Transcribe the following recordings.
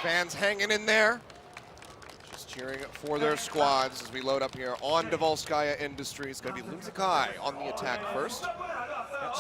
Fans hanging in there. Just cheering for their squads as we load up here on Volskaya Industries. It's going to be Lunatic-Hai on the attack first.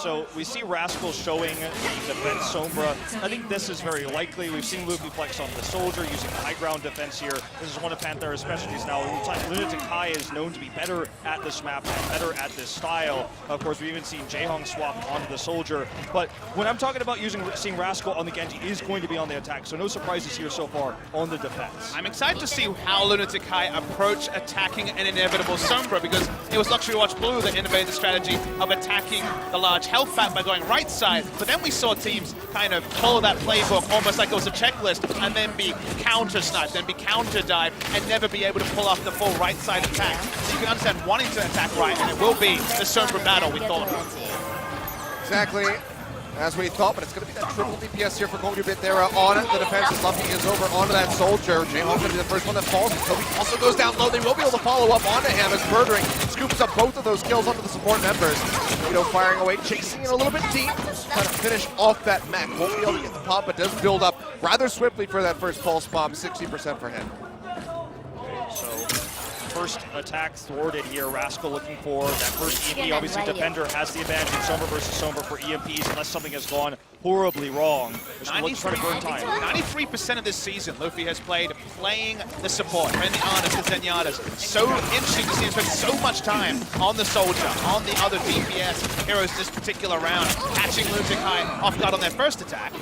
So we see Rascal showing the defense Sombra. I think this is very likely. We've seen Luffy flex on the Soldier using high ground defense here. This is one of Panthera's specialties now. Lunatic-Hai is known to be better at this map and better at this style. Of course, we've even seen Jaehong swap onto the Soldier. But when I'm talking about seeing Rascal on the Genji is going to be on the attack. So no surprises here so far on the defense. I'm excited to see how Lunatic-Hai approach attacking an inevitable Sombra, because it was Luxury Watch Blue that innovated the strategy of attacking the large health back by going right side, but then we saw teams kind of follow that playbook almost like it was a checklist and then be counter-sniped, then be counter-dive, and never be able to pull off the full right side attack. So you can understand wanting to attack right, and it will be the Sombra battle we thought. Exactly as we thought, but it's going to be that triple DPS here for KongDoo Panthera on it. The defense is lumping is over onto that Soldier. Jaehong's going to be the first one that falls. Toby also goes down low. They will be able to follow up onto him as Murdering scoops up both of those kills onto the support members. Firing away, chasing it a little bit deep, trying to finish off that mech. Won't be able to get the pop, but does build up rather swiftly for that first pulse bomb, 60% for him. So first attack thwarted here. Rascal looking for that first EMP. Obviously, Defender has the advantage in Sombra versus Sombra for EMPs unless something has gone horribly wrong. 93% of this season, Luffy has playing the support, playing the Arnas, the Zenyatas. So interesting to see him spend so much time on the Soldier, on the other DPS heroes this particular round, catching Lunatic-Hai off guard on their first attack.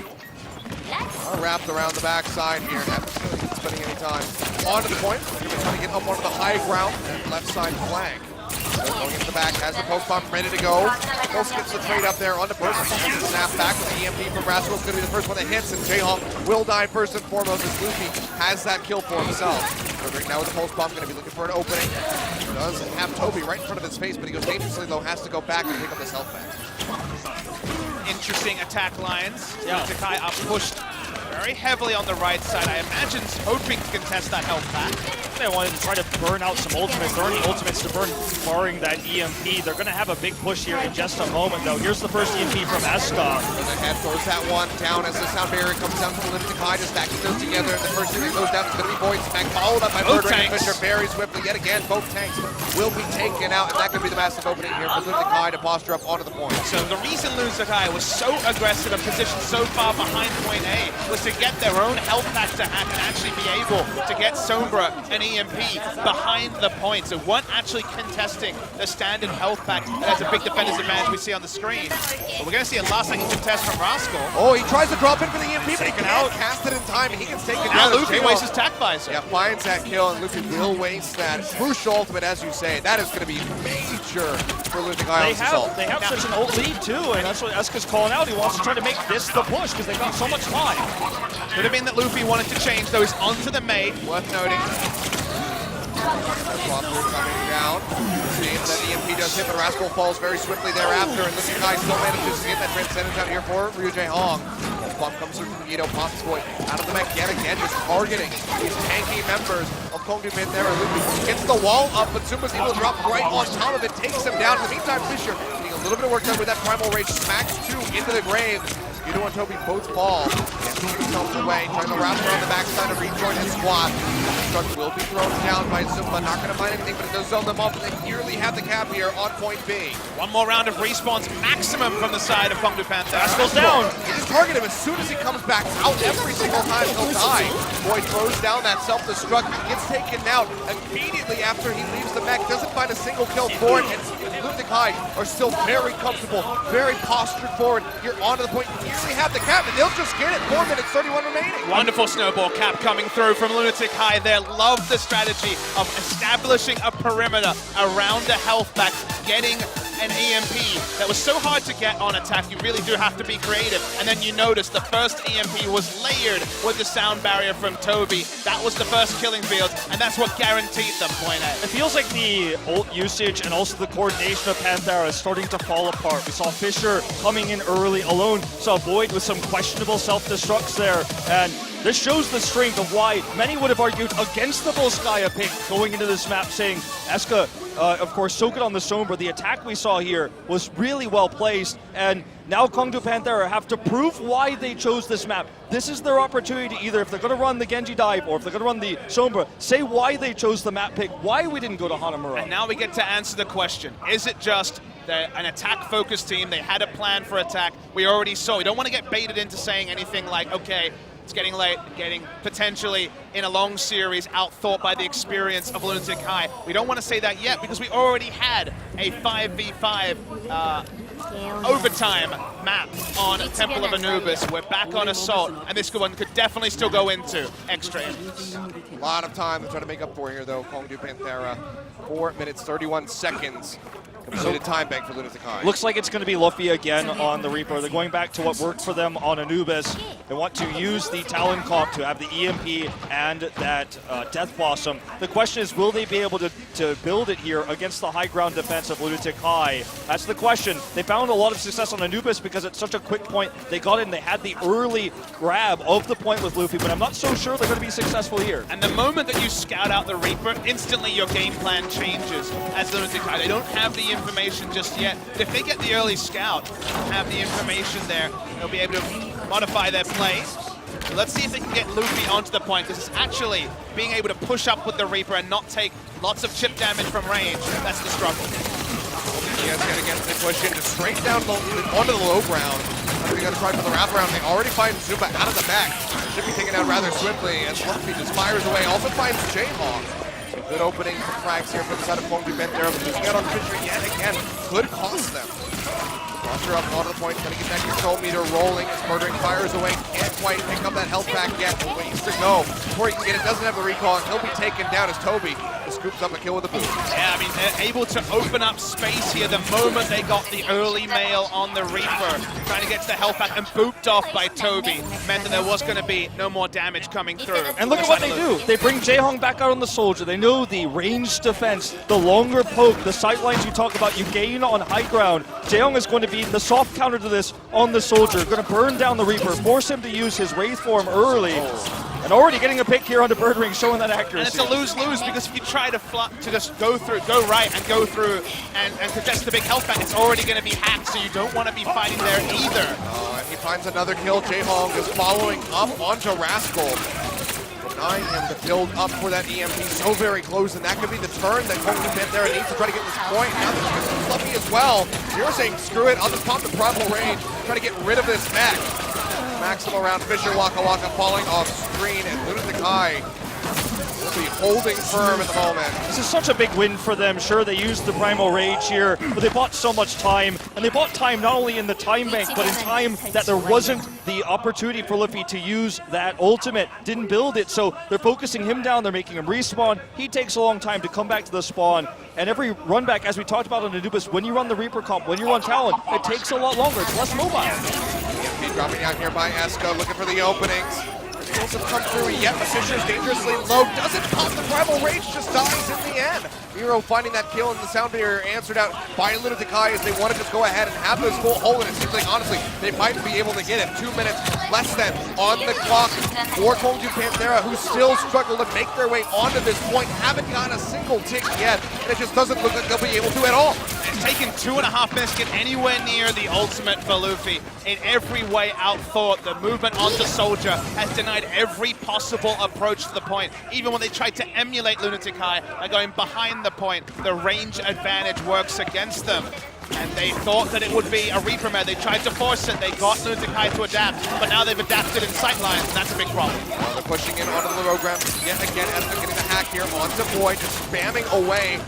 Wrapped around the backside here, not spending any time. Onto the point, trying to get up onto the high ground and left side flank. Going into the back, has the post bomb ready to go. Pulse gets the trade up there onto Burst. Snap back with the EMP from Rascal. It's going to be the first one that hits, and Jaehong will die first and foremost as Luffy has that kill for himself. Right now with the pulse bomb, going to be looking for an opening. Does have Toby right in front of his face, but he goes dangerously low, has to go back and pick up his health back. Interesting attack lines. Lunatic-Hai are pushed very heavily on the right side. I imagine hoping to contest that health back. They wanted to try to burn out some ultimates. There aren't any ultimates to burn, barring that EMP. They're going to have a big push here in just a moment, though. Here's the first EMP from Eska. And the head throws that one down as the sound barrier comes down from Lunatic-Hai, just stacking those together. And the first thing that goes down is going to be Void Smack, followed up by Murdering Fisher very swiftly. Yet again, both tanks will be taken out, and that could be the massive opening here for Lunatic-Hai to posture up onto the point. So the reason Lunatic-Hai was so aggressive and positioned so far behind point A was to get their own health pack to hack and actually be able to get Sombra and EMP behind the point. So weren't actually contesting the standard health pack. That's a big defender's advantage we see on the screen. But we're going to see a last second contest from Rascal. Oh, he tries to drop in for the EMP, but he can't cast it in time, and he gets taken down. Now Luffy wastes his tack visor. Yeah, finds that kill, and Luffy will waste that crucial ultimate, as you say. That is going to be major for Lunatic-Hai. They have such an old lead, too, and that's what Eska's calling out. He wants to try to make this the push, because they've got so much time. Could have been that Luffy wanted to change those onto the maid, worth noting. Coming down. Seems that EMP does hit, but Rascal falls very swiftly thereafter, and Lunatic-Hai still manages to get that transcendence out here for Jaehong. Bomb comes through from Guido, pops Void out of the mech yet again, just targeting these tanky members of KongDoo Panthera. Luffy gets the wall up, but Zumba's able to drop right on top of it, takes him down. In the meantime, Fisher getting a little bit of work done with that Primal Rage, smacks two into the grave. Guido and Toby both fall. Gets himself away, trying to wrap around the backside to rejoin his squad. Truck will be thrown down by Zumba, not going to find anything, but it does zone them off, and they nearly have the cap here on point B. One more round of respawns, maximum from the side of KongDoo Panthera. Rascal's down. You just target him as soon as he comes back out. Every single time he'll die. Void throws down that self-destruct, gets taken out immediately after he leaves the mech, doesn't find a single kill for it, and Lunatic-Hai are still very comfortable, very postured forward. You're onto the point, you nearly have the cap, and they'll just get it. 4 minutes, 31 remaining. Wonderful snowball cap coming through from Lunatic-Hai there. Love the strategy of establishing a perimeter around the health pack, getting an EMP that was so hard to get on attack. You really do have to be creative. And then you notice the first EMP was layered with the sound barrier from Toby. That was the first killing field, and that's what guaranteed them point A. It feels like the ult usage and also the coordination of Panthera is starting to fall apart. We saw Fisher coming in early alone, saw Void with some questionable self-destructs there, and This shows the strength of why many would have argued against the Volskaya pick going into this map, saying Eska, of course, so good on the Sombra. The attack we saw here was really well placed, and now KongDoo Panthera have to prove why they chose this map. This is their opportunity to either, if they're going to run the Genji dive or if they're going to run the Sombra, say why they chose the map pick, why we didn't go to Hanamura. And now we get to answer the question. Is it just an attack-focused team? They had a plan for attack. We already saw. We don't want to get baited into saying anything like, okay, it's getting late, getting potentially in a long series outthought by the experience of Lunatic-Hai. We don't want to say that yet because we already had a 5v5 overtime map on Temple of Anubis. We're back on Assault, and this one could definitely still go into extra innings. A lot of time to try to make up for here, though. KongDoo Panthera, 4 minutes, 31 seconds. Completed time bank for Lunatic-Hai. Looks like it's going to be Luffy again on the Reaper. They're going back to what worked for them on Anubis. They want to use the Talon comp to have the EMP and that Death Blossom. The question is, will they be able to build it here against the high ground defense of Lunatic-Hai? That's the question. They found a lot of success on Anubis because it's such a quick point. They got in, they had the early grab of the point with Luffy, but I'm not so sure they're going to be successful here. And the moment that you scout out the Reaper, instantly your game plan changes as Lunatic-Hai. They don't have the information just yet. But if they get the early scout, have the information there, they'll be able to modify their plays. So let's see if they can get Luffy onto the point, because it's actually being able to push up with the Reaper and not take lots of chip damage from range. That's the struggle. He's going to get the push in straight down onto the low ground. They're going to try for the wraparound. They already find Zumba out of the back. Should be taken out rather swiftly as Luffy just fires away. Also finds Jayhawk. Good opening for Freecs here from the side of KongDoo Panthera, but losing out on Fisher yet again could cost them. Crusher up onto the point, trying to get that control meter rolling as Murdering fires away. Can't quite pick up that health back yet. Ways to go before he can get it. Doesn't have the recall, and he'll be taken down as Toby scoops up a kill with a boot. Yeah, I mean, they're able to open up space here the moment they got the early mail on the Reaper. Trying to get to the health back and booped off by Toby. Meant that there was going to be no more damage coming through. And look at what they do. They bring Jaehong back out on the Soldier. They know the ranged defense, the longer poke, the sightlines you talk about, you gain on high ground. Jaehong is going to be the soft counter to this on the Soldier. Going to burn down the Reaper, force him to use his Wraith form early. And already getting a pick here on the Bird Ring, showing that accuracy. And it's a lose-lose, because if you try to just go right and go through and contest the big health back, it's already going to be hacked, so you don't want to be fighting there either. He finds another kill. Jayhong is following up onto Rascal. Denying him to build up for that EMP so very close, and that could be the turn that KongDoo Panthera needs to try to get this point. Now that he's Fluffy as well. You're saying, screw it, I'll just pop the primal range, try to get rid of this mech. Maximum around Fisher, Waka Waka falling off screen, and Lunatic-Hai will be holding firm at the moment. This is such a big win for them. Sure, they used the Primal Rage here, but they bought so much time. And they bought time not only in the time bank, but in time that there wasn't the opportunity for Luffy to use that ultimate. Didn't build it, so they're focusing him down. They're making him respawn. He takes a long time to come back to the spawn. And every run back, as we talked about on Anubis, when you run the Reaper comp, when you run Talon, it takes a lot longer. It's less mobile. EMP dropping out here by Eska, looking for the openings. Kills have come through yet, but Fisher's dangerously low. Doesn't pop the Primal Rage, just dies in the end. Miro finding that kill, and the sound barrier answered out by Lunatic-Hai as they want to just go ahead and have this full hold, and it seems like, honestly, they might be able to get it. 2 minutes less than on the clock for KongDoo Panthera, who still struggle to make their way onto this point. Haven't gotten a single tick yet, and it just doesn't look like they'll be able to at all. It's taken 2.5 minutes to get anywhere near the ultimate for Luffy. In every way outthought, the movement onto Soldier has denied every possible approach to the point. Even when they tried to emulate Lunatic-Hai by going behind the point, the range advantage works against them. And they thought that it would be a Reaper mare. They tried to force it. They got Lunatic-Hai to adapt, but now they've adapted in sightlines, and that's a big problem. They're pushing in onto the program yet again as they're getting the hack here onto Boy, just spamming away.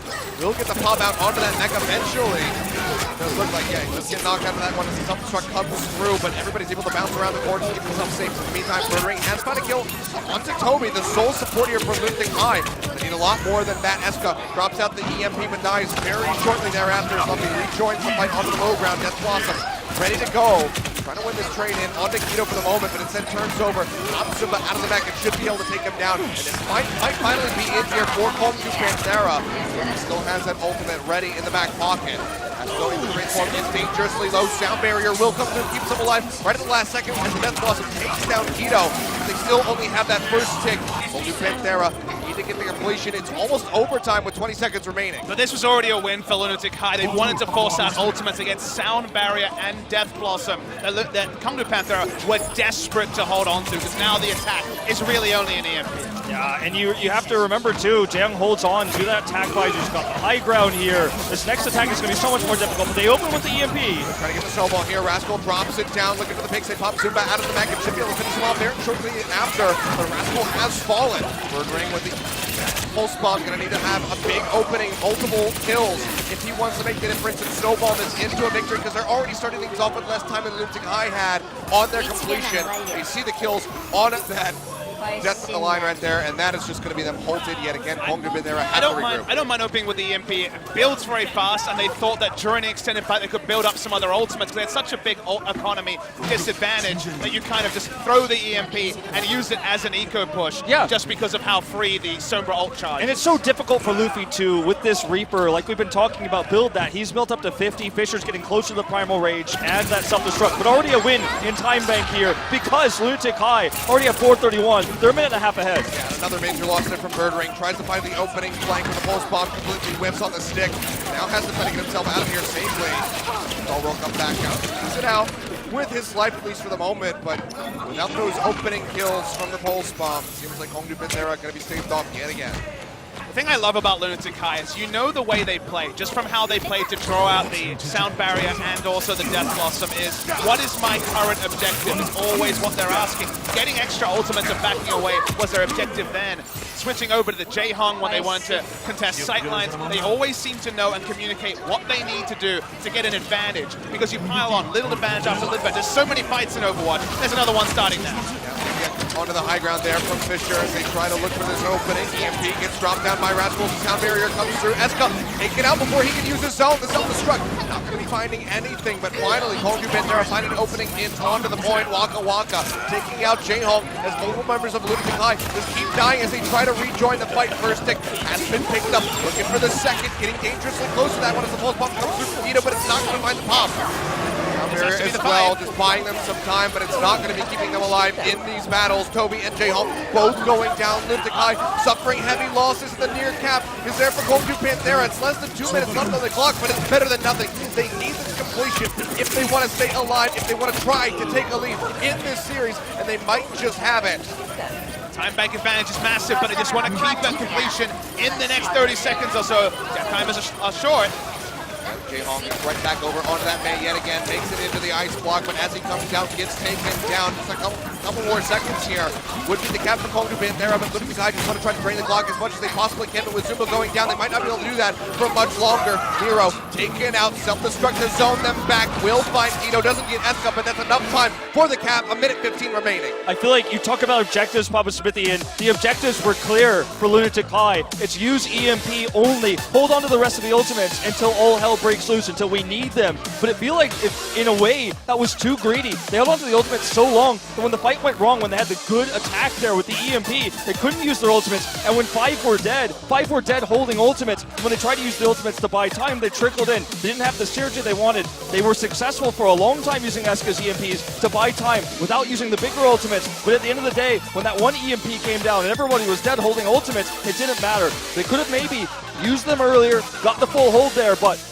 Will get the pop out onto that mech eventually. It does look like, yeah, he's just getting knocked out of that one as the self-destruct comes through, but everybody's able to bounce around the court to keep themselves safe. In the meantime, Murdering has found a kill onto Toby, the sole support here for Lunatic-Hai. They need a lot more than that. Eska drops out the EMP, but dies very shortly thereafter. Luffy rejoins the fight onto the low ground. Death Blossom ready to go. Trying to win this trade in onto Keto for the moment, but instead turns over. Drops Zumba out of the back and should be able to take him down. And this might finally be in here for KongDoo Panthera. He still has that ultimate ready in the back pocket. As going to the Wraith form is dangerously low. Sound barrier will come through, keeps him alive right at the last second as the Death Blossom takes down Keto. They still only have that first tick. KongDoo Panthera need to get the completion. It's almost overtime with 20 seconds remaining. But this was already a win for Lunatic-Hai. They wanted to force out ultimates against Sound Barrier and Death Blossom that KongDoo Panthera were desperate to hold on to, because now the attack is really only an EMP. Yeah, and you have to remember too, Jaehyung holds on to that attack visor. He's got the high ground here. This next attack is going to be so much more difficult, but they open with the EMP. Trying to get the snowball here. Rascal drops it down, looking for the pick. They pop Zumba out of the back and should be able to finish him off there shortly after. But Rascal has fallen. Birdring with the pulse bomb, going to need to have a big opening, multiple kills if he wants to make the difference and snowball this into a victory, because they're already starting things off with less time than Lunatic-Hai had on their completion. You see the kills on that. Death at the line right there, and that is just going to be them halted yet again. KongDoo Panthera I don't mind opening with the EMP. It builds very fast, and they thought that during the extended fight they could build up some other ultimates. They had such a big economy disadvantage that you kind of just throw the EMP and use it as an eco push, just because of how free the Sombra ult charge. And it's so difficult for Luffy to, with this Reaper, like we've been talking about, build that. He's built up to 50. Fisher's getting closer to the Primal Rage and that self-destruct, but already a win in time bank here because Lunatic-Hai already at 431. They're a minute and a half ahead. Yeah, another major loss there from Birdring. Tries to find the opening flank with a pulse bomb, completely whiffs on the stick. Now has to try to get himself out of here safely. All will come back out. He's it out with his life, at least for the moment, but without those opening kills from the pulse bomb, seems like KongDoo Panthera going to be staved off yet again. The thing I love about Lunatic-Hai is you know the way they play, just from how they play to draw out the Sound Barrier and also the Death Blossom is, what is my current objective is always what they're asking. Getting extra ultimates and backing away was their objective then. Switching over to the Jaehyung when they wanted to contest sightlines, they always seem to know and communicate what they need to do to get an advantage, because you pile on little advantage after little advantage. There's so many fights in Overwatch. There's another one starting now. Onto the high ground there from Fisher as they try to look for this opening. EMP gets dropped down by Rascal. The Sound Barrier comes through. Eska taken out before he can use his zone. The self-destruct not going to be finding anything, but finally KongDoo Panthera find an opening in onto the point. Waka Waka taking out Jaehyung as multiple members of Lunatic-Hai just keep dying as they try to rejoin the fight. First tick has been picked up. Looking for the second, getting dangerously close to that one as the pulse bomb comes through from Vito, but it's not going to find the pop. Barrier as well, just buying them some time, but it's not going to be keeping them alive in these battles. Toby and Jaehyung both going down. Lunatic-Hai suffering heavy losses. The near cap is there for KongDoo Panthera. It's less than 2 minutes left on the clock, but it's better than nothing. They need this completion if they want to stay alive, if they want to try to take a lead in this series, and they might just have it. Time bank advantage is massive, but they just want to keep that completion in the next 30 seconds or so. That time is short. Jaehyung gets right back over onto that Mei yet again, makes it into the ice block, but as he comes down, gets taken down. Just a couple more seconds here. Would be the cap for KongDoo Panthera, but Lunatic-Hai just want to try to drain the clock as much as they possibly can, but with Zumba going down, they might not be able to do that for much longer. Nero taken out, self-destruct to zone them back, will find Ito, doesn't get Eska, but that's enough time for the cap, a minute 15 remaining. I feel like you talk about objectives, Papa Smithian. The objectives were clear for Lunatic-Hai. It's use EMP only, hold on to the rest of the ultimates until all hell breaks loose, until we need them. But it feels like, in a way, that was too greedy. They held on to the ultimates so long, but when the fight went wrong, when they had the good attack there with the EMP, they couldn't use their ultimates. And when 5 were dead holding ultimates, when they tried to use the ultimates to buy time, they trickled in. They didn't have the synergy they wanted. They were successful for a long time using Eska's EMPs to buy time without using the bigger ultimates. But at the end of the day, when that one EMP came down and everybody was dead holding ultimates, it didn't matter. They could have maybe used them earlier, got the full hold there, but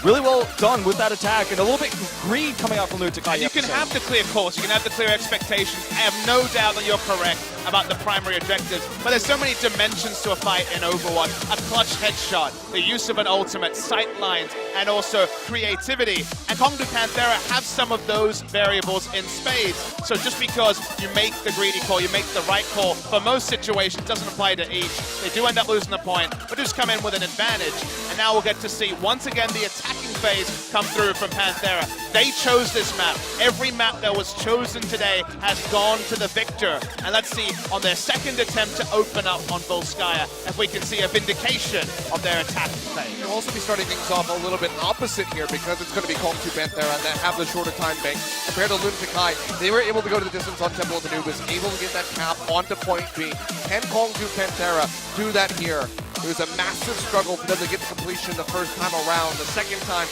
really well done with that attack, and a little bit greed coming out from Lunatic-Hai. You can have the clear course, you can have the clear expectations. I have no doubt that you're correct about the primary objectives, but there's so many dimensions to a fight in Overwatch. A clutch headshot, the use of an ultimate, sight lines, and also creativity. And KongDoo Panthera have some of those variables in spades. So just because you make the greedy call, you make the right call, for most situations, doesn't apply to each. They do end up losing the point, but just come in with an advantage. And now we'll get to see, once again, the attacking phase come through from Panthera. They chose this map. Every map that was chosen today has gone to the victor. And let's see, on their second attempt to open up on Volskaya, if we can see a vindication of their attacking phase. We'll also be starting things off a little bit opposite here, because it's going to be KongDoo Panthera that have the shorter time bank compared to Lunatic-Hai. They were able to go to the distance on Temple of the Anubis, able to get that cap onto point B. Can KongDoo Panthera do that here? It was a massive struggle for them to get to completion the first time around. The second time,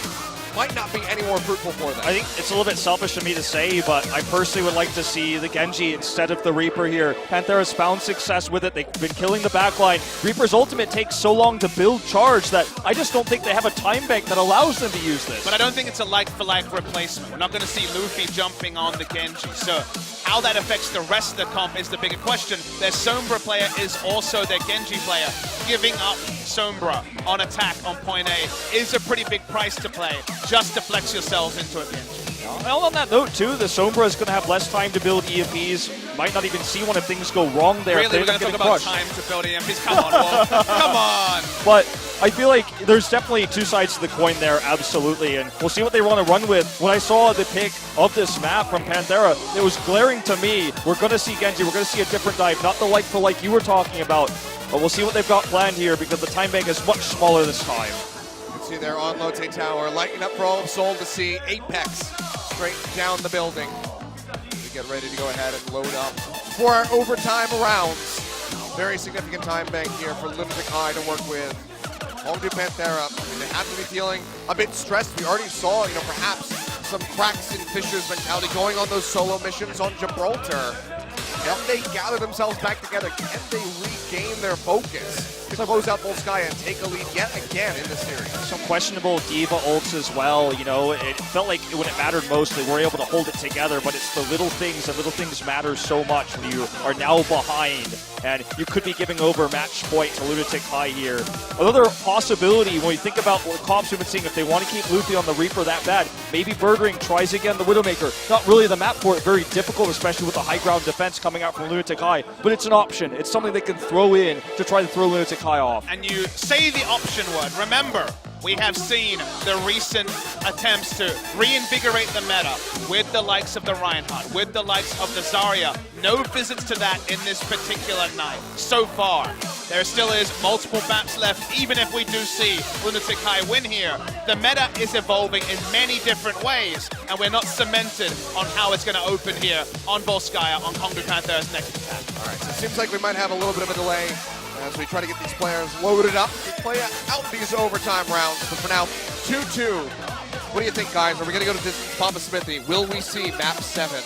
might not be any more fruitful for them. I think it's a little bit selfish of me to say, but I personally would like to see the Genji instead of the Reaper here. Panthera's found success with it. They've been killing the backline. Reaper's ultimate takes so long to build charge that I just don't think they have a time bank that allows them to use this. But I don't think it's a like-for-like replacement. We're not going to see Luffy jumping on the Genji. So how that affects the rest of the comp is the bigger question. Their Sombra player is also their Genji player. Giving up Sombra on attack on point A is a pretty big price to play just to flex yourselves into a Genji. Well, on that note, too, the Sombra is going to have less time to build EMPs. Might not even see one if things go wrong there. Really, we're going to talk about time to build EMPs? Come on, Wolf. Come on. But I feel like there's definitely two sides to the coin there, absolutely. And we'll see what they want to run with. When I saw the pick of this map from Panthera, it was glaring to me. We're going to see Genji. We're going to see a different dive, not the like-for-like you were talking about. But we'll see what they've got planned here because the time bank is much smaller this time. You can see there on Lotte Tower, lighting up for all of Seoul to see Apex straight down the building. We get ready to go ahead and load up for our overtime rounds. Very significant time bank here for Lunatic-Hai to work with. KongDoo Panthera, they have to be feeling a bit stressed. We already saw, perhaps some cracks in Fisher's mentality going on those solo missions on Gibraltar. Can they gather themselves back together? Can they regain their focus to close out Volskaya and take a lead yet again in this series? Some questionable Diva ults as well. It felt like when it mattered most, they were able to hold it together, but it's the little things, and little things matter so much when you are now behind, and you could be giving over match point to Lunatic-Hai here. Another possibility when we think about what comps we've been seeing, if they want to keep Luffy on the Reaper that bad, maybe Birdring tries again the Widowmaker. Not really the map for it, very difficult, especially with the high ground defense coming out from Lunatic-Hai, but it's an option. It's something they can throw in to try to throw Lunatic-Hai off. And you say the option word. Remember, we have seen the recent attempts to reinvigorate the meta with the likes of the Reinhardt, with the likes of the Zarya. No visits to that in this particular night so far. There still is multiple maps left, even if we do see Lunatic-Hai win here. The meta is evolving in many different ways, and we're not cemented on how it's going to open here on Volskaya, on KongDoo Panthera's next attack. All right, so it seems like we might have a little bit of a delay as we try to get these players loaded up to play out these overtime rounds. But for now, 2-2. What do you think, guys? Are we going to go to distance Papa Smithy? Will we see map 7?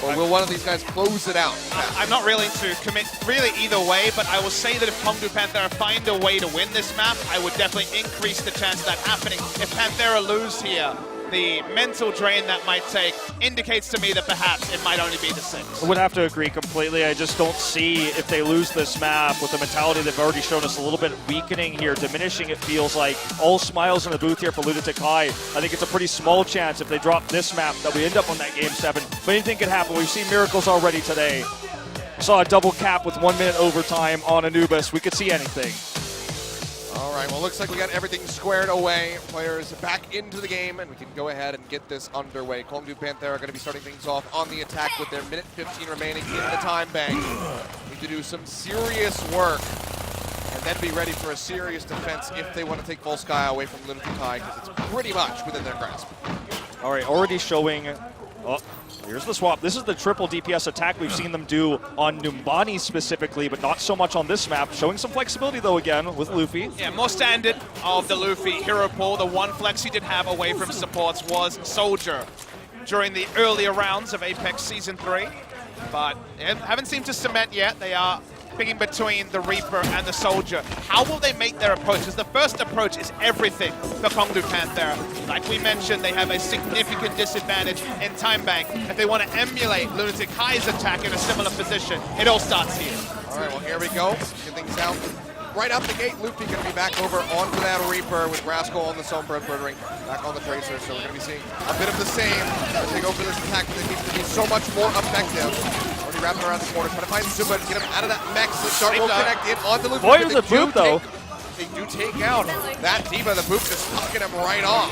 Or will one of these guys close it out? I'm not really to commit really either way, but I will say that if KongDoo Panthera find a way to win this map, I would definitely increase the chance of that happening. If Panthera lose here, the mental drain that might take indicates to me that perhaps it might only be the 6. I would have to agree completely. I just don't see if they lose this map with the mentality they've already shown us a little bit weakening here, diminishing it feels like. All smiles in the booth here for Lunatic-Hai. I think it's a pretty small chance if they drop this map that we end up on that game 7. But anything could happen. We've seen miracles already today. Saw a double cap with 1 minute overtime on Anubis. We could see anything. All right, well, looks like we got everything squared away. Players back into the game, and we can go ahead and get this underway. KongDoo Panthera are going to be starting things off on the attack with their minute 15 remaining in the time bank. Need to do some serious work and then be ready for a serious defense if they want to take Volskaya away from Lunatic-Hai, because it's pretty much within their grasp. All right, already showing... Oh, here's the swap. This is the triple DPS attack we've seen them do on Numbani specifically, but not so much on this map. Showing some flexibility, though, again, with Luffy. Yeah, more standard of the Luffy hero pool. The one flex he did have away from supports was Soldier during the earlier rounds of Apex Season 3. But they haven't seemed to cement yet. They are picking between the Reaper and the Soldier. How will they make their approach? Because the first approach is everything for KongDoo Panthera. Like we mentioned, they have a significant disadvantage in time bank. If they want to emulate Lunatic-Hai's attack in a similar position, it all starts here. All right, well, here we go. Get things out. Right out the gate, Luffy going to be back over onto that Reaper with Rascal on the Sombra and Birdring back on the Tracer. So we're going to be seeing a bit of the same as they go for this attack that needs to be so much more effective. Already wrapping around the corner, trying to find Zuma to get him out of that mech. The start will connect in onto Luffy. Boy, the boop, though. They do take out that Diva. The boop just knocking him right off.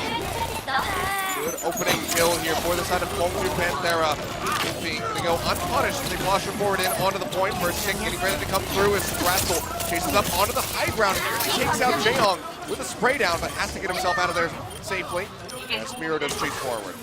Good opening kill here for the side of KongDoo Panthera. Luffy going to go unpunished as they flush him forward in onto the point. First kick getting ready to come through as Rascal chases up onto the high ground here. He takes out Jaehong with a spray down, but has to get himself out of there safely as Miro does chase forward.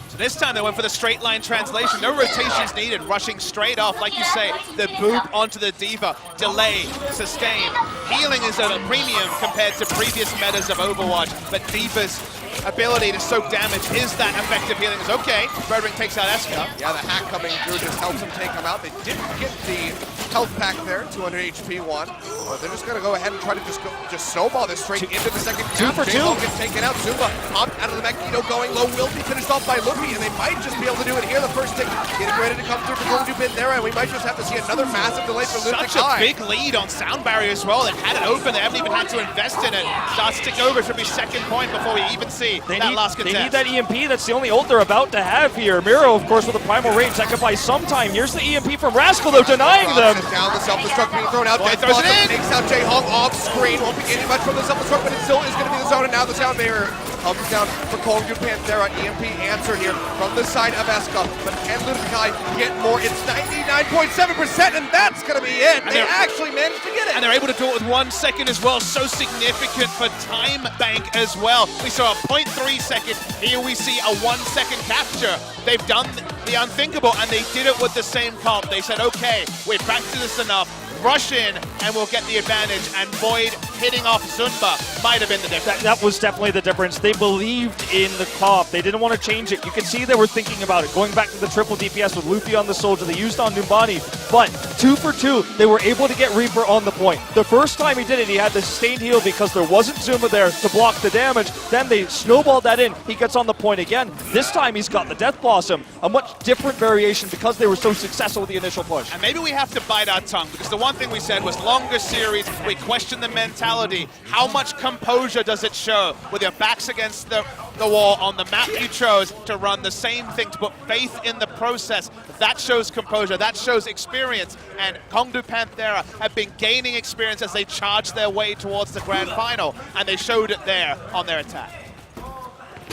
So this time they went for the straight line translation. No rotations needed, rushing straight off. Like you say, the boop onto the Diva. Delay, sustain. Healing is at a premium compared to previous metas of Overwatch, but Diva's ability to soak damage is that effective healing. Is okay. Birdring takes out Eska. Yeah, the hack coming through just helps him take him out. They didn't get the health pack there, 200 HP one. But they're just going to go ahead and try to just snowball this straight into the second cap. 2 for 2. J-Hong gets taken out. Zumba popped out of the Magneto going low. Will be finished off by Luffy, and they might just be able to do it here. The first tick getting ready to come through for KongDoo Panthera, and we might just have to see another massive delay for Lunatic-Hai. Such a big lead on Sound Barrier as well. They've had it open. They haven't even had to invest in it. Starts to tick over. Should be second point before we even see that last contest. They need that EMP. That's the only ult they're about to have here. Miro, of course, with a primal range. That could buy some time. Here's the EMP from Rascal, though, denying them. Down, the self-destruct being thrown out. Boy, throws it in. Takes out J-Hong off screen. Won't be getting much from the self-destruct, but it still is going to be the zone. And now the Sound Barrier comes down for KongDoo Panthera. EMP answer here from the side of Eska. But can Lunatic-Hai get more? It's 99.7%, and that's going to be it. They actually managed to get it. And they're able to do it with 1 second as well. So significant for time bank as well. We saw a 0.3 second. Here we see a 1 second capture. They've done the unthinkable, and they did it with the same comp. They said, okay, we've practiced this enough. Rush in, and we'll get the advantage. And Void hitting off Zumba might have been the difference. That was definitely the difference. They believed in the comp. They didn't want to change it. You could see they were thinking about it. Going back to the triple DPS with Luffy on the Soldier, they used on Numbani. But 2 for 2, they were able to get Reaper on the point. The first time he did it, he had the sustained heal because there wasn't Zuma there to block the damage. Then they snowballed that in. He gets on the point again. This time he's got the Death Blossom. A much different variation because they were so successful with the initial push. And maybe we have to bite our tongue, because the one thing we said was longer series, we questioned the mentality. How much composure does it show with your backs against the wall on the map you chose to run the same thing, to put faith in the process? That shows composure, that shows experience, and KongDoo Panthera have been gaining experience as they charge their way towards the grand final, and they showed it there on their attack.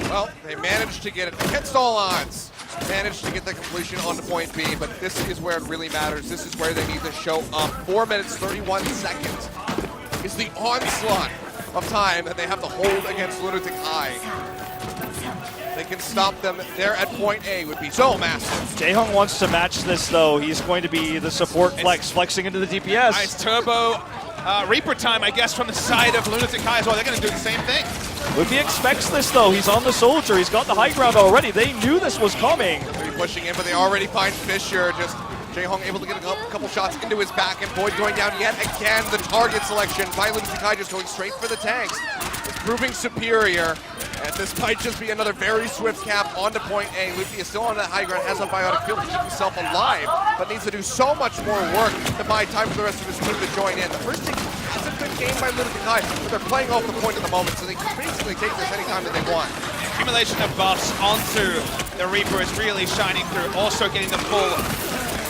Well, they managed to get it against all odds. Managed to get the completion onto point B, but this is where it really matters. This is where they need to show up. 4 minutes, 31 seconds is the onslaught of time that they have to hold against Lunatic-Hai. They can stop them there at point A would be so massive. J-Hung wants to match this, though. He's going to be the support flexing into the DPS. Nice turbo Reaper time, I guess, from the side of Lunatic-Hai as well. They're going to do the same thing. Luffy expects this, though. He's on the Soldier. He's got the high ground already. They knew this was coming. They're pushing in, but they already find Fisher. Just J-Hong able to get a couple shots into his back, and Void going down yet again. The target selection by Lunatic-Hai just going straight for the tanks. It's proving superior. And this might just be another very swift cap onto point A. Luffy is still on that high ground, has a biotic field to keep himself alive, but needs to do so much more work to buy time for the rest of his team to join in. The first thing has a good game by Lunatic-Hai, but they're playing off the point at the moment, so they can basically take this anytime that they want. Accumulation of buffs onto the Reaper is really shining through, also getting the full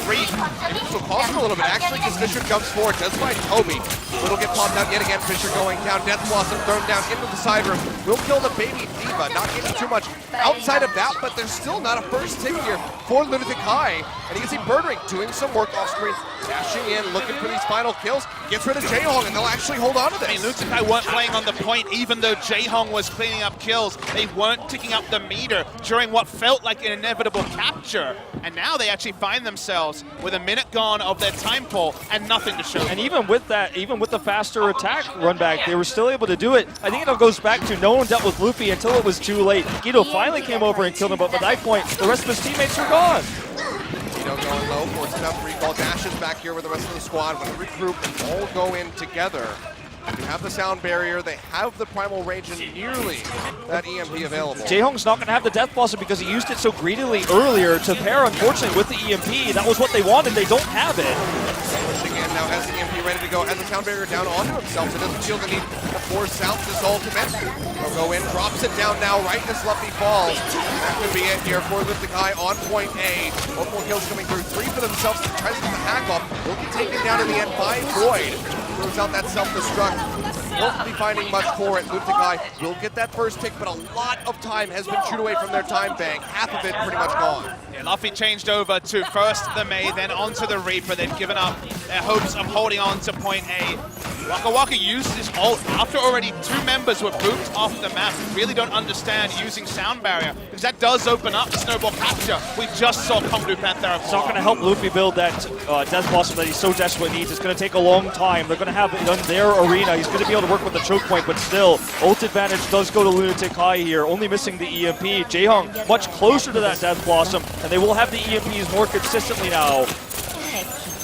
read. It will cost him a little bit, actually, because Fisher jumps forward, does find Toby. Little get popped out yet again, Fisher going down, Death Blossom thrown down into the side room. Will kill the baby Diva, not getting too much outside of that, but there's still not a first hit here for Lunatic-Hai. And you can see Birdring doing some work off screen, dashing in, looking for these final kills, gets rid of J-Hong, and they'll actually hold on to this. I mean, Lunatic-Hai weren't playing on the point, even though J-Hong was cleaning up kills. They weren't ticking up the meter during what felt like an inevitable capture. And now they actually find themselves with a minute gone of their time pull and nothing to show. And even with that, even with the faster attack run back, they were still able to do it. I think it all goes back to no one dealt with Luffy until it was too late. Guido finally came over and killed him, but by that point, the rest of his teammates were gone. Guido going low, forces out recall, dashes back here with the rest of the squad. When they regroup and all go in together, they have the sound barrier, they have the primal range, and nearly that EMP available. J-Hong's not going to have the Death Blossom because he used it so greedily earlier to pair, unfortunately, with the EMP. That was what they wanted. They don't have it. Pushing in now, has the EMP ready to go, has the sound barrier down onto himself, so doesn't feel the need to force out this ultimate. He'll go in, drops it down now, right as Luffy falls. That could be it here for Lunatic-Hai on point A. Multiple kills coming through, 3 for themselves, tries to get the hack off. Will be taken down in the end by Void. Throws out that self-destruct. Won't be finding much for it. Lunatic-Hai will get that first pick, but a lot of time has been chewed away from their time bank. Half of it pretty much gone. Yeah, And Luffy changed over to first the Mei, then onto the Reaper. They've given up their hopes of holding on to point A. Waka Waka used his ult after already 2 members were booped off the map. Really don't understand using Sound Barrier, because that does open up the snowball capture. We just saw KongDoo Panthera. It's not going to help Luffy build that Death Blossom that he so desperately needs. It's going to take a long time. They're going to have it on their arena. He's going to be able to work with the choke point, but still, ult advantage does go to Lunatic-Hai here, only missing the EMP. Jaehong much closer to that Death Blossom, and they will have the EMPs more consistently now.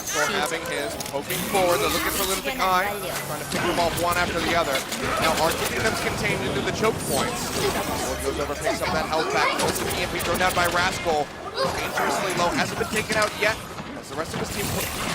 So having his, poking forward, they're looking for Lunatic-Hai, trying to pick them off one after the other. Now, are keeping them contained into the choke points. Sword goes over, picks up that health back, goes to the EMP, thrown down by Rascal. Dangerously low, hasn't been taken out yet. As the rest of his team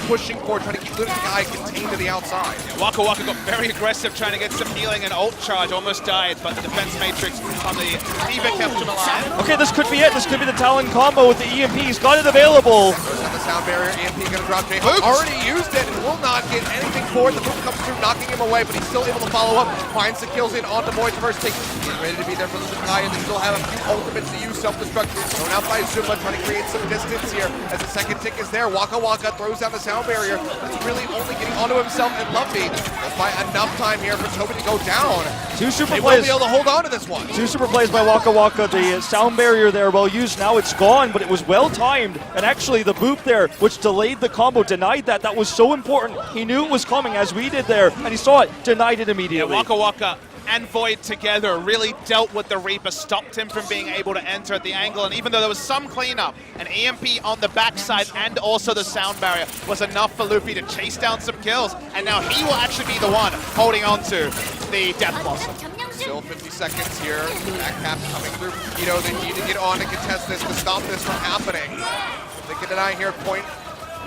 pushing forward, trying to keep Lunatic-Hai contained to the outside. Yeah, Waka Waka got very aggressive, trying to get some healing, and ult charge almost died, but the defense matrix on the Diva kept him alive. Okay, this could be it. This could be the Talon combo with the EMP. He's got it available. Goes on the sound barrier, EMP gonna drop Jaehong. Already used it and will not get anything for it. The move comes through, knocking him away, but he's still able to follow up. Finds the kills in onto Void's first take. He's ready to be there for Lunatic-Hai, and they still have a few ultimates to use self-destruct. Thrown out by Zuma, trying to create some distance here. As the second tick is there, Waka Waka throws down the sound barrier. It's really only getting onto himself and Luffy. Just by enough time here for Toby to go down. 2 super They plays. will be able to hold on to this one. 2 super plays by Waka Waka. The sound barrier there, well used. Now it's gone, but it was well timed. And actually, the boop there, which delayed the combo, denied that. That was so important. He knew it was coming, as we did there, and he saw it, denied it immediately. Yeah, Waka Waka and Void together really dealt with the Reaper, stopped him from being able to enter at the angle, and even though there was some cleanup, an EMP on the backside and also the sound barrier was enough for Luffy to chase down some kills, and now he will actually be the one holding on to the Death Blossom. Still 50 seconds here. Back cap coming through. They need to get on and contest this to stop this from happening. If they can deny here, point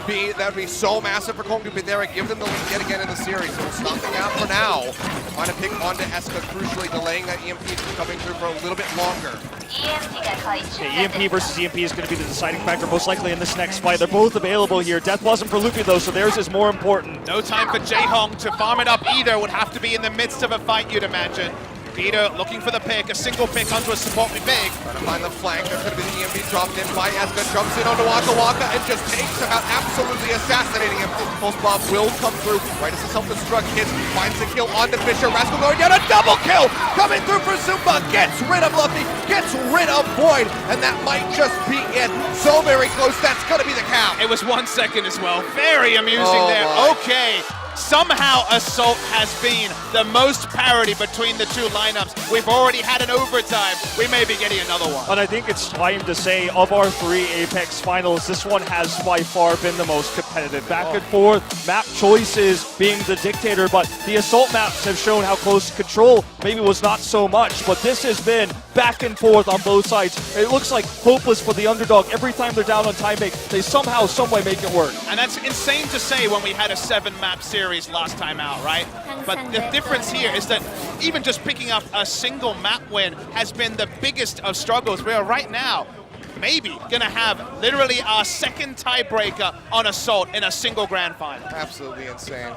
B, that would be so massive for KongDoo Panthera. Give them the lead yet again in the series. So we'll stop the gap for now. Trying to pick onto Eska, crucially delaying that EMP from coming through for a little bit longer. Okay, EMP versus EMP is going to be the deciding factor most likely in this next fight. They're both available here. Death Blossom for Luffy though, so theirs is more important. No time for Jaehong to farm it up either. Would have to be in the midst of a fight, you'd imagine. Peter looking for the pick, a single pick onto a support with big. Trying to find the flank. That's going to be the EMP dropped in by Eska. Jumps in onto Waka Waka and just takes him out, absolutely assassinating him. Pulse Bomb will come through right as the self-destruct hits. Finds the kill onto Fisher. Rascal going down, a double kill coming through for Zumba. Gets rid of Luffy, gets rid of Void, and that might just be it. So very close. That's going to be the count. It was 1 second as well. Very amusing there. My. Okay. Somehow Assault has been the most parity between the 2 lineups. We've already had an overtime. We may be getting another one. And I think it's time to say, of our 3 Apex finals, this one has by far been the most competitive. Back and forth, map choices being the dictator, but the Assault maps have shown how close control maybe was not so much, but this has been back and forth on both sides. It looks like hopeless for the underdog. Every time they're down on Tiebreaker, they somehow, someway make it work. And that's insane to say when we had a 7-map series last time out, right? But the difference here is that even just picking up a single map win has been the biggest of struggles. We are right now maybe gonna have literally our 2nd tiebreaker on Assault in a single grand final. Absolutely insane.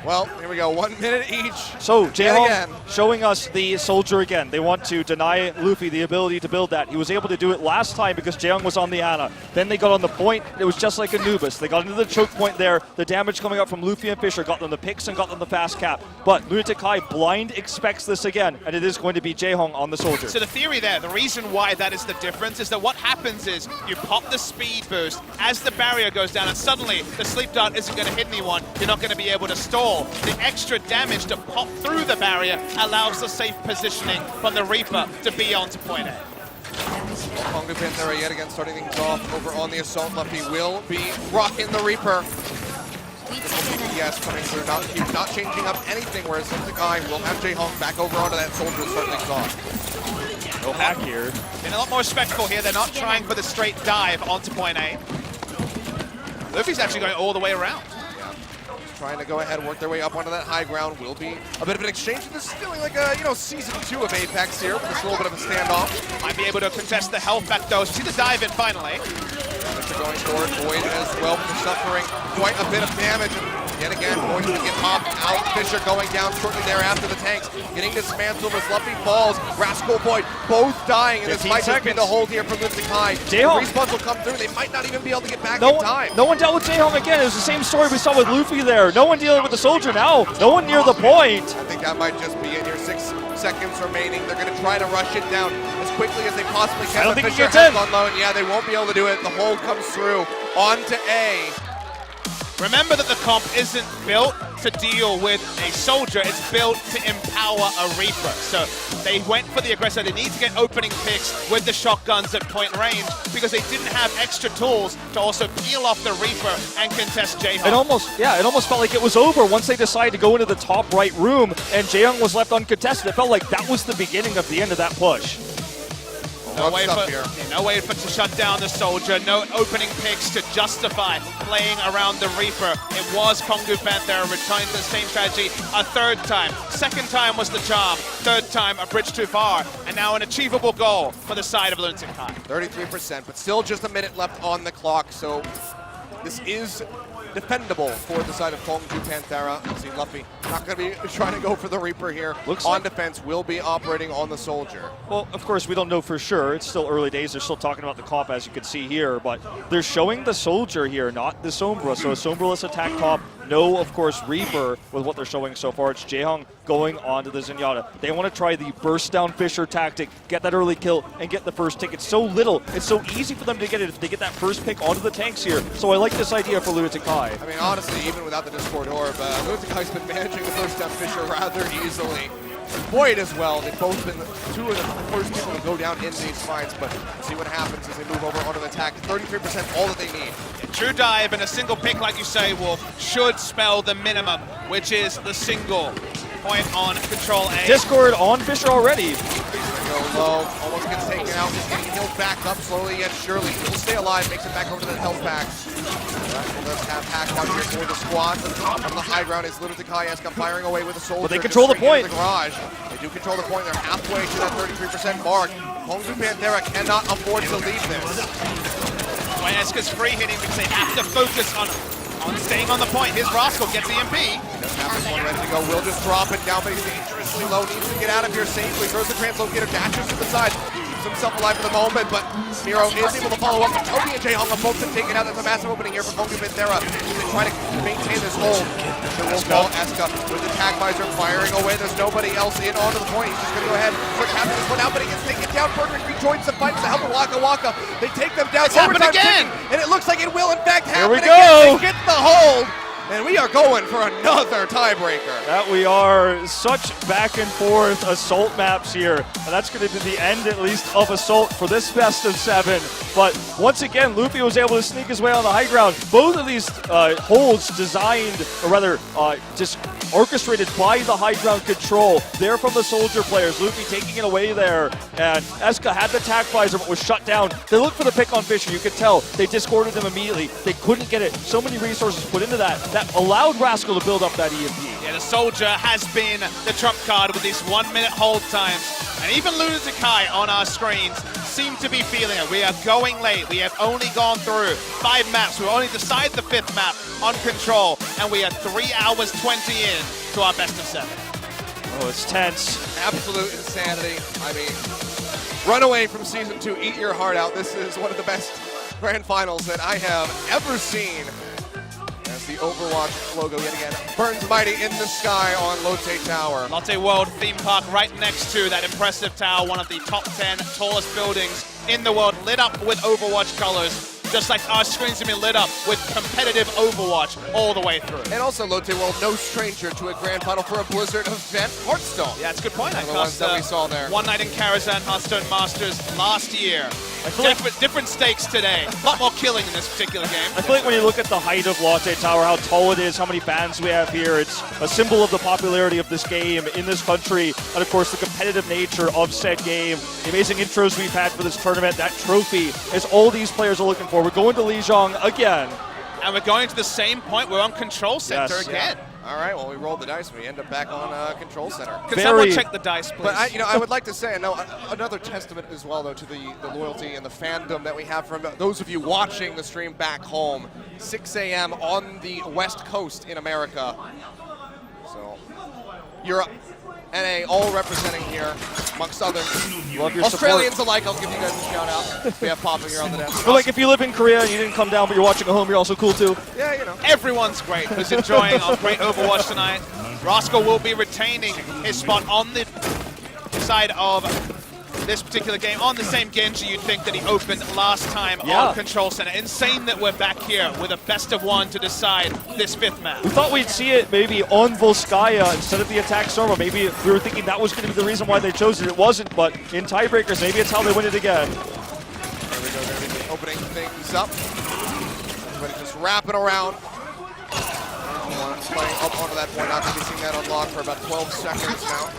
Well, here we go, 1 minute each. So, Jaehong again. showing us the soldier again. They want to deny Luffy the ability to build that. He was able to do it last time because Jaehong was on the Ana. Then they got on the point. It was just like Anubis. They got into the choke point there. The damage coming up from Luffy and Fisher got them the picks and got them the fast cap. But Lunatic-Hai blind expects this again, and it is going to be Jaehong on the soldier. So the theory there, the reason why that is the difference is that what happens is you pop the speed boost as the barrier goes down, and suddenly the sleep dart isn't going to hit anyone. You're not going to be able to stall. The extra damage to pop through the barrier allows the safe positioning from the Reaper to be on to point A. KongDoo Panthera yet again starting things off over on the Assault. Luffy will be rocking the Reaper. Yes, coming through, not changing up anything, whereas Lunatic-Hai will have Jaehong back over onto that soldier to start things off. No hack here. Been a lot more respectful here. They're not trying for the straight dive onto point A. Luffy's actually going all the way around. Trying to go ahead and work their way up onto that high ground. Will be a bit of an exchange. This is feeling like a, season 2 of Apex here, with just a little bit of a standoff. Might be able to contest the health back though. See the dive in finally. They're going forward. Void as well, suffering quite a bit of damage. And yet again, Void to get popped Out Fisher going down shortly thereafter. The tanks getting dismantled as Luffy falls. Rascal Void both dying, and this 15 might just be seconds. the hold here for Lunatic-Hai. The Jaehong. respawns will come through. They might not even be able to get back No in time. one, no one dealt with Jaehong again. It was the same story we saw with Luffy there. No one dealing with the soldier now. No one near the point. I think that might just be it here. 6 seconds remaining. They're going to try to rush it down as quickly as they possibly can. I don't but think he Fisher gets in. has gone low, and yeah, they won't be able to do it. The hold comes through onto A. Remember that the comp isn't built to deal with a soldier, it's built to empower a Reaper. So they went for the aggressor. They need to get opening picks with the shotguns at point range because they didn't have extra tools to also peel off the Reaper and contest Jaehong. It almost felt like it was over once they decided to go into the top right room and Jaehong was left uncontested. It felt like that was the beginning of the end of that push. No way to shut down the soldier. No opening picks to justify playing around the Reaper. It was KongDoo Panthera returning to the same strategy a third time. Second time was the charm. Third time a bridge too far. And now an achievable goal for the side of Lunatic-Hai. 33%, but still just a minute left on the clock, so this is defendable for the side of KongDoo Panthera. See Luffy not going to be trying to go for the Reaper here. Looks on like defense, will be operating on the soldier. Well, of course, we don't know for sure. It's still early days. They're still talking about the comp, as you can see here, but they're showing the soldier here, not the Sombra. So a Sombra-less attack comp. No, of course, Reaper with what they're showing so far. It's Jaehong going on to the Zenyatta. They want to try the burst down Fisher tactic, get that early kill, and get the first tick. It's so little. It's so easy for them to get it if they get that first pick onto the tanks here. So I like this idea for Lunatic-Hai. I mean, honestly, even without the Discord Orb, Lunatic-Hai's been managing the first down Fisher rather easily. Void as well. They've both been two of the first people to go down in these fights, but see what happens as they move over onto the attack. 33% all that they need. A true dive and a single pick, like you say, should spell the minimum, which is the single point on control A. Discord on Fisher already. Go low, almost gets taken out, just getting healed back up slowly yet surely. He'll stay alive, makes it back over to the health pack. Let's have pack out here for the squad. On the high ground is Lunatic-Hai firing away with a soldier. But they control the point. The garage. They do control the point. They're halfway to that 33% mark. KongDoo Panthera cannot afford to leave this. When Eska's free hitting because they have to focus on staying on the point. His Rascal gets EMP. He doesn't have this one ready to go. Will just drop it down, but he's dangerously low. Needs to get out of here safely. Throws the translocator, dashes to the side. Keeps himself alive for the moment, but Miro is able to follow up. Toby and Jaehong have both been taken out. There's a massive opening here for KongDoo Panthera. They try to maintain this hold. So we'll call Eska with the tag visor firing away. There's nobody else in onto the point. He's just going to go ahead and start tapping this one out, but he gets taken down. Burger rejoins the fight with the help of Waka Waka. They take them down. It's happened again! And it looks like it will in fact happen Here we go. again. They get the hold. And we are going for another tiebreaker. That we are such back and forth assault maps here. And that's going to be the end, at least, of assault for this best of 7. But once again, Luffy was able to sneak his way on the high ground. Both of these holds designed, or rather, just orchestrated by the high ground control. They're from the soldier players. Luffy taking it away there. And Eska had the attack visor, but was shut down. They looked for the pick on Fisher. You could tell. They discorded him immediately. They couldn't get it. So many resources put into that. That allowed Rascal to build up that EMP. Yeah, the soldier has been the trump card with these 1 minute hold times. And even Lunatic-Hai on our screens seem to be feeling it. We are going late. We have only gone through 5 maps. We've only decided the 5th map on control. And we are 3 hours 20 in to our best of 7. Oh, it's tense. Absolute insanity. I mean, RunAway from Season 2, eat your heart out. This is one of the best grand finals that I have ever seen. As the Overwatch logo yet again burns mighty in the sky on Lotte Tower. Lotte World theme park right next to that impressive tower, one of the top 10 tallest buildings in the world, lit up with Overwatch colors. Just like our screens have been lit up with competitive Overwatch all the way through. And also Lotte World, no stranger to a grand final for a Blizzard event, Hearthstone. Yeah, that's a good point. One of the ones that we saw there. One night in Karazhan Hearthstone Masters last year. Different stakes today. A lot more killing in this particular game. I feel like when you look at the height of Lotte Tower, how tall it is, how many fans we have here, it's a symbol of the popularity of this game in this country, and of course the competitive nature of said game. The amazing intros we've had for this tournament, that trophy is all these players are looking for. We're going to Lijiang again. And we're going to the same point. We're on Control Center again. Yeah. All right, well, we rolled the dice. We end up back on Control Center. Could someone check the dice, please? But I would like to say, another testament as well, though, to the loyalty and the fandom that we have from those of you watching the stream back home. 6 a.m. on the West Coast in America. So, Europe, NA, all representing here, amongst others. Love your Australians support. alike, I'll give you guys a shout out. We have popping here on the desk. But like if you live in Korea and you didn't come down but you're watching at home, you're also cool too. Yeah, you know. Everyone's great who's enjoying our great Overwatch tonight. Rascal will be retaining his spot on the side of this particular game, on the same Genji you'd think that he opened last time on Control Center. Insane that we're back here with a best of one to decide this 5th map. We thought we'd see it maybe on Volskaya instead of the attack Soma. Maybe we were thinking that was going to be the reason why they chose it. It wasn't, but in tiebreakers, maybe it's how they win it again. There we go, they're going to be opening things up. Everybody just wrapping around. Playing up onto that point, not going to be seeing that unlock for about 12 seconds now.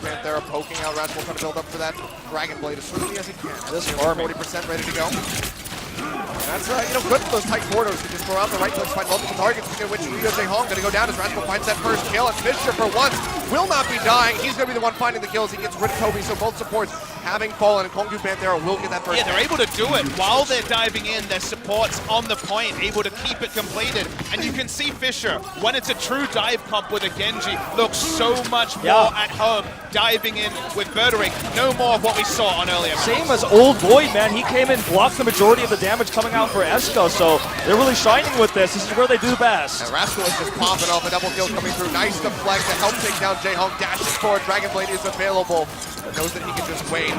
Panthera poking out, Rascal trying to build up for that Dragon Blade as swiftly as he can. This farming. 40% ready to go. And that's good for those tight corridors to just throw out the right clicks, find multiple targets, speaking of which Rhinos going to go down as Rascal finds that first kill, and Fisher for once will not be dying. He's going to be the one finding the kills. He gets rid of Toby, so both supports having fallen, and KongDoo Panthera will get that first they're able to do it while they're diving in. Their supports on the point, able to keep it completed. And you can see Fisher, when it's a true dive comp with a Genji, looks so much more at home diving in with Birderick. No more of what we saw on earlier. Same as Old Void, man. He came in, blocked the majority of the damage coming out for Eska, so they're really shining with this. This is where they do best. And Rascal is just popping off a double kill coming through. Nice deflect to help take down Jaehong. Dashes forward. Dragon Blade is available. But knows that he can just wait.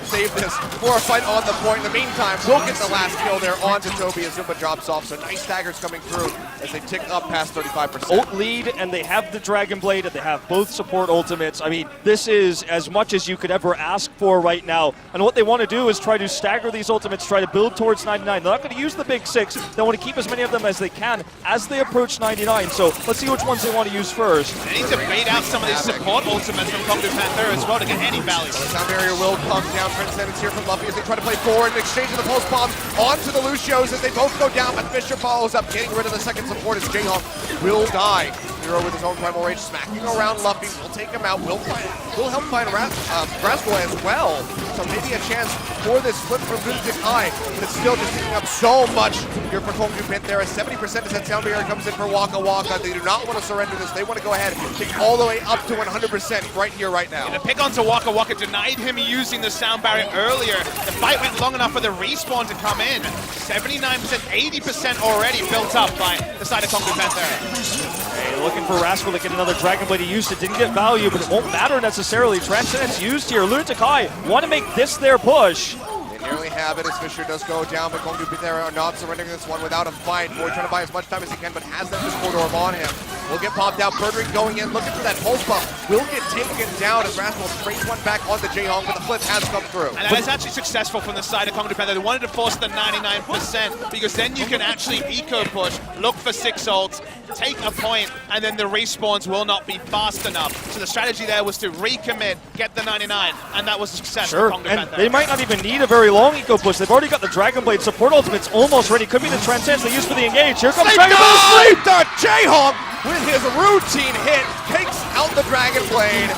Save this for a fight on the point. In the meantime, we'll get the last kill there onto Toby as Zumba drops off. So nice daggers coming through as they tick up past 35%. Ult lead, and they have the Dragon Blade, and they have both support ultimates. I mean, this is as much as you could ever ask for right now. And what they want to do is try to stagger these ultimates, try to build towards 99. They're not going to use the big 6. They want to keep as many of them as they can as they approach 99. So let's see which ones they want to use first. They need to bait out some of these support ultimates from KongDoo Panthera as well to get any value. The sound barrier will come down. Transcendence here from Luffy as they try to play forward and exchange of the pulse bombs onto the Lucios as they both go down, but Fisher follows up, getting rid of the second support as Jaehong will die. Hero with his own Primal Rage, smacking around Luffy, will take him out, will help find Rascal as well. So maybe a chance for this flip from Lunatic-Hai, but it's still just taking up so much here for KongDoo Panthera. 70% as that sound barrier comes in for Waka Waka. They do not want to surrender this. They want to go ahead and take all the way up to 100% right here, right now. And the pick onto Waka Waka denied him using the sound barrier earlier. The fight went long enough for the respawn to come in. 79%, 80% already built up by the side of KongDoo Panthera. Hey, looking for Rascal to get another Dragon Blade. He used it, didn't get value, but it won't matter necessarily. Transcendence used here. Lunatic-Hai want to make this their push. They nearly have it as Fisher does go down, but KongDoo Panthera are not surrendering this one without a fight. Boy trying to buy as much time as he can, but has that Discord Orb on him. Will get popped out. Birderick going in, looking for that pulse bump. Will get taken down as Rascal straight one back onto Jaehong, but the flip has come through. And that is actually successful from the side of KongDoo Panthera. They wanted to force the 99% because then you can actually eco push, look for 6 ults, take a point, and then the respawns will not be fast enough. So the strategy there was to recommit, get the 99, and that was a success for KongDoo and Panthera. they might not even need a very long eco push. They've already got the Dragon Blade support ultimates almost ready. Could be the Transcendence they use for the engage. Here comes Dragon Blade. Jaehong with his routine hit takes out the Dragon Blade,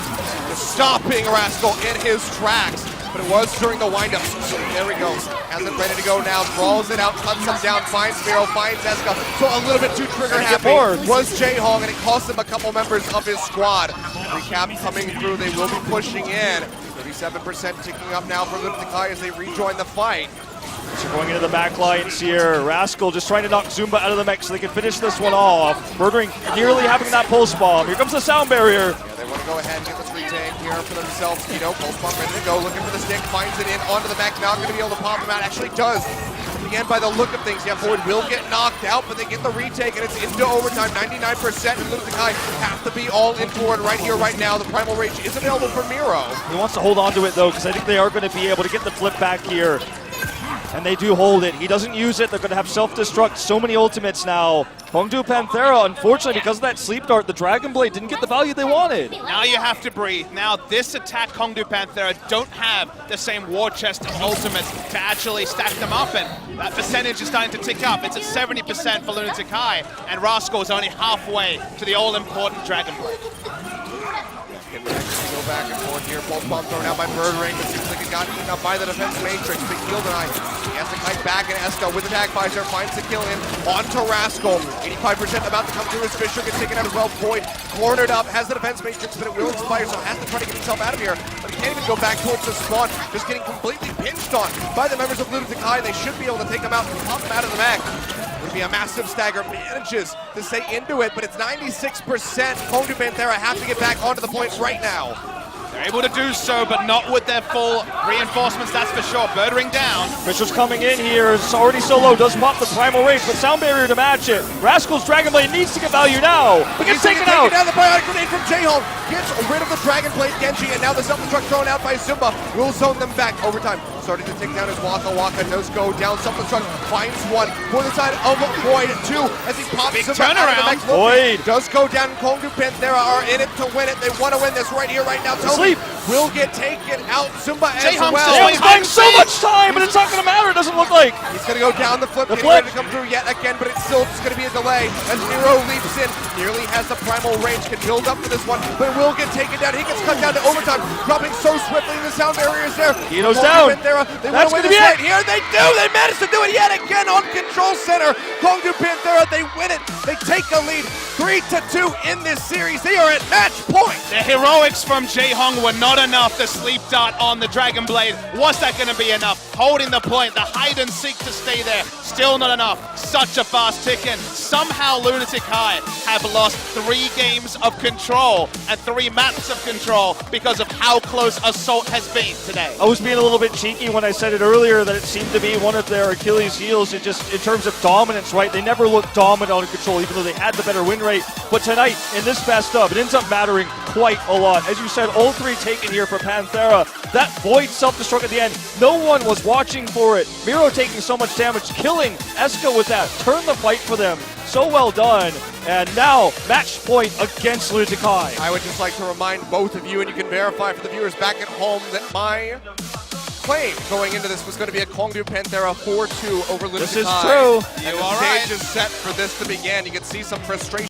stopping Rascal in his tracks. But it was during the windup. So there we go. Has it ready to go now. Draws it out, cuts him down, finds Miro, finds Eska. So a little bit too trigger happy was Jaehong, and it cost him a couple members of his squad. Recap coming through. They will be pushing in. 37% ticking up now for Lunatic-Hai as they rejoin the fight. So going into the back lines here. Rascal just trying to knock Zumba out of the mix so they can finish this one off. Birderick nearly having that pulse bomb. Here comes the sound barrier. Yeah, they want to go ahead and get this retake here for themselves. Pulse bomb ready to go, looking for the stick, finds it in onto the mech. Not going to be able to pop him out. Actually does. Again, by the look of things, yeah, Void will get knocked out, but they get the retake, and it's into overtime. 99%, and Lunatic-Hai have to be all in for it right here, right now. The Primal Rage is available for Miro. He wants to hold on to it, though, because I think they are going to be able to get the flip back here. And they do hold it. He doesn't use it. They're going to have self-destruct. So many ultimates now. KongDoo Panthera, unfortunately, because of that sleep dart, the Dragon Blade didn't get the value they wanted. Now you have to breathe. Now this attack, KongDoo Panthera don't have the same war chest of ultimates to actually stack them up, and that percentage is starting to tick up. It's at 70% for Lunatic-Hai, and Rascal is only halfway to the all-important Dragon Blade. Go back and forth here. Pulse bomb thrown out by Birdring, but seems like it got eaten up by the defense matrix. Big heal tonight. He has to kite back, and Esco with the tag visor finds the kill in onto Rascal. 85% about to come through as Fisher gets taken out as well. Void cornered up, has the defense matrix, but it will expire, so has to try to get himself out of here. But he can't even go back towards the spawn, just getting completely pinched on by the members of Lunatic-Hai. They should be able to take him out and pop him out of the mech. Would be a massive stagger. Manages to stay into it, but it's 96%. KongDoo Panthera have to get back onto the points right now. They're able to do so, but not with their full reinforcements, that's for sure. Birdring down. Fisher's coming in here. It's already so low. Does pop the primal rage, but sound barrier to match it. Rascal's Dragon Blade needs to get value now. But gets taken out. Down the biotic grenade from J-Home. Gets rid of the Dragon Blade Genji, and now the self-destruct thrown out by Zumba will zone them back. Overtime starting to take down his Waka Waka. Does go down. Self-destruct finds one for the side of Void. Two as he pops Big Zumba out of the next Void does go down. KongDoo Panthera are in it to win it. They want to win this right here, right now. Toby will get taken out. Zumba as well. He's buying so much time, but it's not going to matter. It doesn't look like. He's going to go down the flip. Getting ready to come through yet again, but it's still just going to be a delay as Nero leaps in. Nearly has the primal range, can build up for this one, but will get taken down. He gets cut down to overtime, dropping so swiftly. The sound barrier is there. Kino's down. That's going to be right here. They do. They manage to do it yet again on Control Center. KongDoo Panthera, they win it. They take a lead 3-2 in this series. They are at match point. The heroics from Jae-Hong were not enough. The sleep dart on the Dragon Blade, was that going to be enough? Holding the point, the hide and seek to stay there, still not enough. Such a fast tick-in. Somehow Lunatic-Hai have lost 3 games of control and 3 maps of control because of how close Assault has been today. I was being a little bit cheeky when I said it earlier that it seemed to be one of their Achilles heels. It just, in terms of dominance, right? They never looked dominant on control, even though they had the better win rate. But tonight, in this best of, it ends up mattering quite a lot. As you said, all 3 taken here for Panthera. That Void self-destruct at the end, no one was watching for it. Miro taking so much damage, killing Esco with that. Turn the fight for them. So well done. And now, match point against Lunatic-Hai. I would just like to remind both of you, and you can verify for the viewers back at home, that my claim going into this was going to be a KongDoo Panthera 4-2 over Lunatic-Hai. This is true. And the stage is set for this to begin. You can see some frustration.